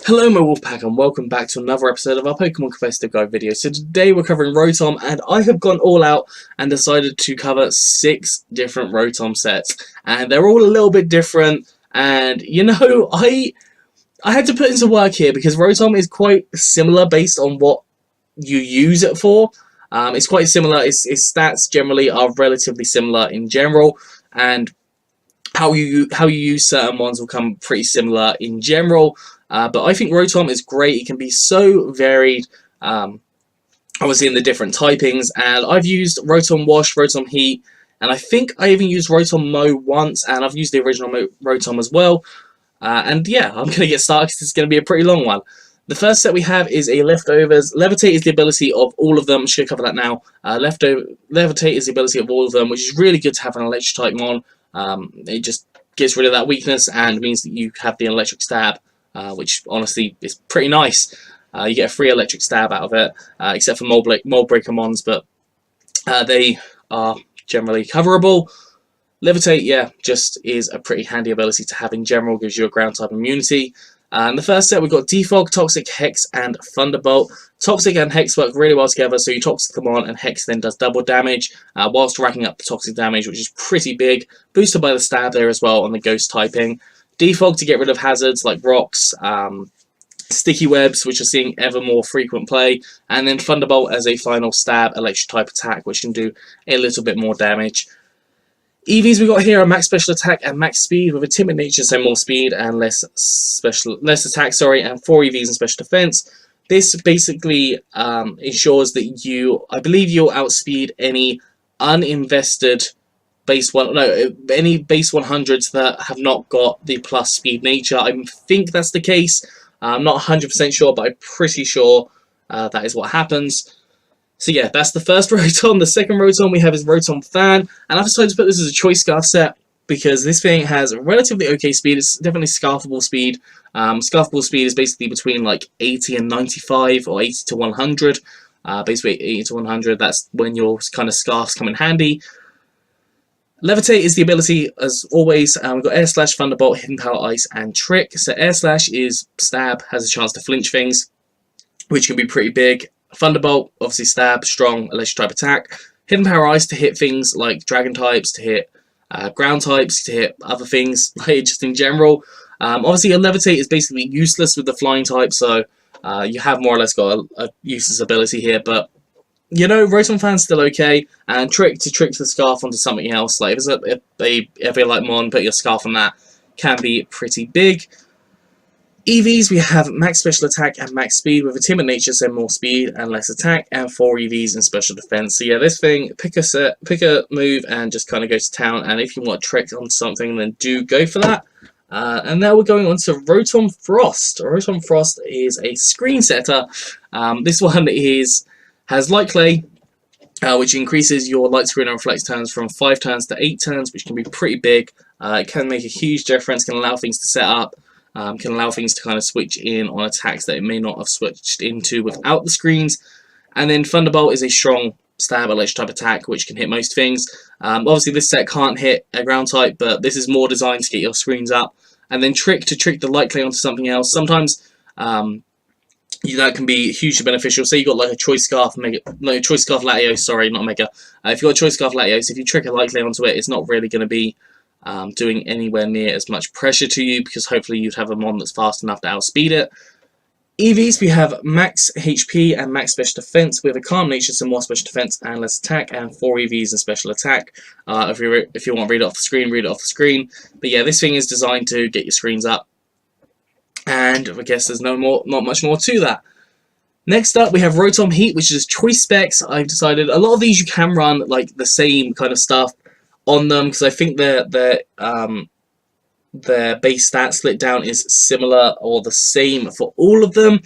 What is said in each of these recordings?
Hello my Wolfpack and welcome back to another episode of our Pokemon Competitive Guide video. So today we're covering Rotom and I have gone all out and decided to cover 6 different Rotom sets. And they're all a little bit different and you know, I had to put in some work here because Rotom is quite similar based on what you use it for. It's quite similar, its stats generally are relatively similar in general, and how you use certain ones will come pretty similar in general. But I think Rotom is great. It can be so varied, obviously in the different typings. And I've used Rotom Wash, Rotom Heat, and I think I even used Rotom Mow once, and I've used the original Rotom as well. And yeah, I'm going to get started because it's going to be a pretty long one. The first set we have is a Leftovers. Levitate is the ability of all of them. I should cover that now. Levitate is the ability of all of them, which is really good to have an electric type mon. It just gets rid of that weakness and means that you have the electric stab, which honestly is pretty nice. You get a free electric stab out of it, except for mold breaker mons, but they are generally coverable. Levitate, yeah, just is a pretty handy ability to have in general, gives you a ground type immunity. And the first set we've got Defog, Toxic, Hex, and Thunderbolt. Toxic and Hex work really well together, so you Toxic them on, and Hex then does double damage, whilst racking up the Toxic damage, which is pretty big, boosted by the stab there as well on the Ghost typing. Defog to get rid of hazards like rocks, sticky webs, which are seeing ever more frequent play, and then Thunderbolt as a final stab electric type attack, which can do a little bit more damage. EVs we got here are max special attack and max speed with a timid nature, so more speed and less attack, and 4 EVs and special defense. This basically ensures that I believe you'll outspeed any uninvested any base 100s that have not got the plus speed nature. I think that's the case. I'm not 100% sure, but I'm pretty sure that is what happens. So yeah, that's the first Rotom. The second Rotom we have is Rotom Fan, and I've decided to put this as a Choice Scarf set because this thing has relatively okay speed. It's definitely scarfable speed. Scarfable speed is basically between like 80 and 95 or 80 to 100. Basically 80 to 100, that's when your kind of scarves come in handy. Levitate is the ability, as always. We've got Air Slash, Thunderbolt, Hidden Power, Ice, and Trick. So Air Slash is stab, has a chance to flinch things, which can be pretty big. Thunderbolt, obviously stab, strong, electric type attack. Hidden Power Ice to hit things like dragon types, to hit ground types, to hit other things, like just in general. Obviously, a Levitate is basically useless with the flying type, so you have more or less got a useless ability here, but you know, Rotom Fan's still okay, and trick the scarf onto something else, like if it's a like mon, put your scarf on that, can be pretty big. EVs, we have max special attack and max speed with a timid nature, so more speed and less attack, and 4 EVs and special defense. So yeah, this thing, pick a move and just kind of go to town, and if you want to trick on something, then do go for that. And now we're going on to Rotom Frost. Rotom Frost is a screen setter. This one has Light Clay, which increases your light screen and reflect turns from 5 turns to 8 turns, which can be pretty big. It can make a huge difference, can allow things to set up, can allow things to kind of switch in on attacks that it may not have switched into without the screens. And then Thunderbolt is a strong stab electric type attack, which can hit most things. Obviously this set can't hit a ground type, but this is more designed to get your screens up. And then Trick to trick the Light Clay onto something else. Sometimes that can be hugely beneficial. Say you got like a Choice Scarf Choice Scarf Latios, sorry, not Mega. If you got a Choice Scarf Latios, if you trick a Light Clay onto it, it's not really going to be doing anywhere near as much pressure to you, because hopefully you'd have a mon that's fast enough to outspeed it. EVs, we have max HP and max special defense with a calm nature, so more special defense and less attack, and 4 EVs and special attack. If you want to read it off the screen, read it off the screen. But yeah, this thing is designed to get your screens up, and I guess there's not much more to that. Next up, we have Rotom Heat, which is choice specs. I've decided a lot of these you can run like the same kind of stuff on them, because I think their base stat split down is similar or the same for all of them.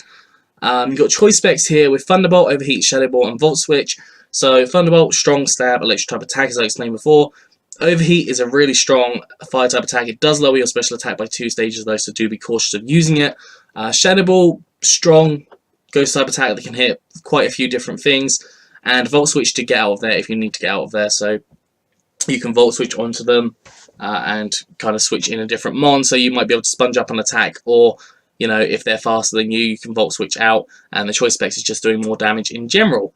You've got choice specs here with Thunderbolt, Overheat, Shadow Ball, and Volt Switch. So Thunderbolt, strong stab, electric type attack, as I explained before. Overheat is a really strong fire type attack. It does lower your special attack by 2 stages though, so do be cautious of using it. Shadow Ball, strong ghost type attack that can hit quite a few different things. And Volt Switch to get out of there if you need to get out of there. So you can Volt Switch onto them and kind of switch in a different mon, so you might be able to sponge up an attack, or you know, if they're faster than you can Volt Switch out, and the Choice Specs is just doing more damage in general.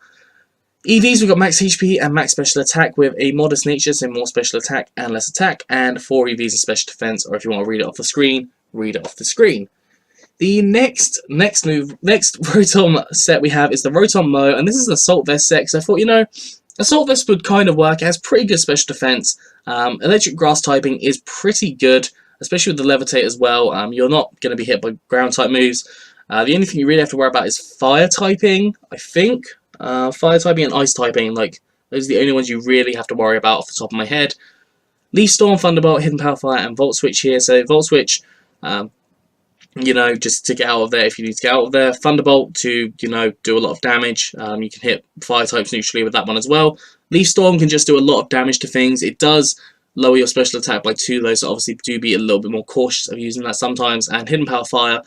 EVs, we've got max HP and max special attack with a modest nature, so more special attack and less attack, and 4 EVs in special defense, or if you want to read it off the screen, read it off the screen. The next Rotom set we have is the Rotom Mo, and this is an Assault Vest set, because I thought, you know, Assault Vest would kind of work. It has pretty good special defense. Electric Grass typing is pretty good, especially with the Levitate as well. You're not going to be hit by ground type moves. The only thing you really have to worry about is Fire typing, I think. Fire typing and Ice typing, like, those are the only ones you really have to worry about off the top of my head. Leaf Storm, Thunderbolt, Hidden Power Fire, and Volt Switch here. So Volt Switch, you know, just to get out of there if you need to get out of there. Thunderbolt to, you know, do a lot of damage. You can hit fire types neutrally with that one as well. Leaf Storm can just do a lot of damage to things. It does lower your special attack by 2 though, so obviously do be a little bit more cautious of using that sometimes. And Hidden Power Fire,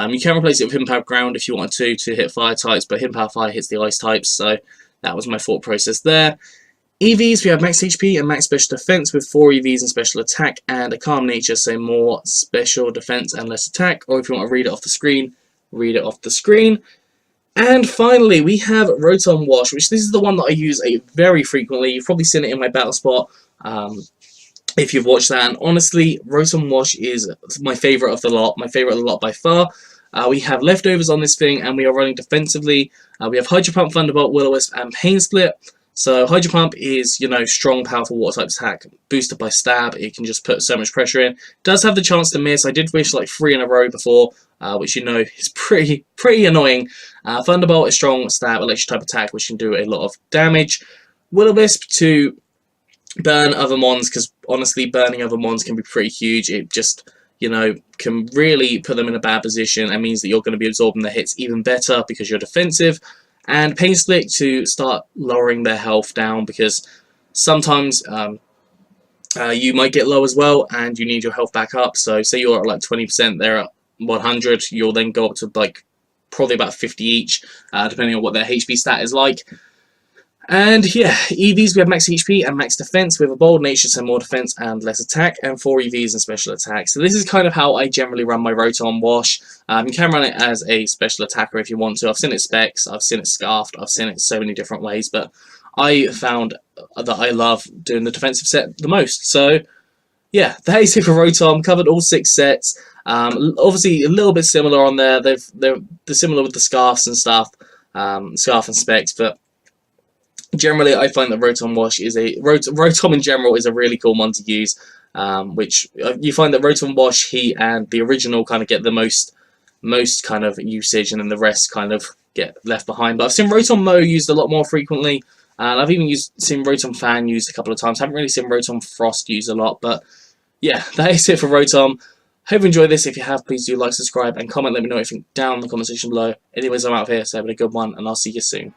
you can replace it with Hidden Power Ground if you wanted to hit fire types, but Hidden Power Fire hits the ice types, so that was my thought process there. EVs, we have max HP and max special defense with 4 EVs and special attack and a calm nature, so more special defense and less attack, or if you want to read it off the screen, read it off the screen. And finally, we have Rotom Wash, which this is the one that I use very frequently. You've probably seen it in my battle spot if you've watched that, and honestly, Rotom Wash is my favourite of the lot, by far. We have leftovers on this thing, and we are running defensively. We have Hydro Pump, Thunderbolt, Will-O-Wisp, and Pain Split. So Hydro Pump is, you know, strong, powerful water type attack, boosted by Stab. It can just put so much pressure in. Does have the chance to miss. I did wish like 3 in a row before, which you know is pretty annoying. Thunderbolt is strong Stab, electric type attack, which can do a lot of damage. Will-O-Wisp to burn other mons, because honestly, burning other mons can be pretty huge. It just, you know, can really put them in a bad position and means that you're going to be absorbing the hits even better because you're defensive. And Pain Split to start lowering their health down, because sometimes you might get low as well and you need your health back up. So say you're at like 20%, they're at 100, you'll then go up to like probably about 50 each, depending on what their HP stat is like. And yeah, EVs, we have max HP and max defense with a bold nature, so more defense and less attack, and 4 EVs and special attack. So this is kind of how I generally run my Rotom Wash. You can run it as a special attacker if you want to. I've seen it specs, I've seen it scarfed, I've seen it so many different ways, but I found that I love doing the defensive set the most. So yeah, that is it for Rotom. Covered all 6 sets. Obviously a little bit similar on there. They're similar with the scarfs and stuff, scarf and specs, but generally, I find that Rotom Wash is Rotom in general is a really cool one to use, which you find that Rotom Wash, he and the original kind of get the most kind of usage, and then the rest kind of get left behind. But I've seen Rotom Mo used a lot more frequently, and I've even seen Rotom Fan used a couple of times. I haven't really seen Rotom Frost used a lot, but yeah, that is it for Rotom. Hope you enjoyed this. If you have, please do like, subscribe, and comment. Let me know what you think down in the comment section below. Anyways, I'm out of here, so have a good one, and I'll see you soon.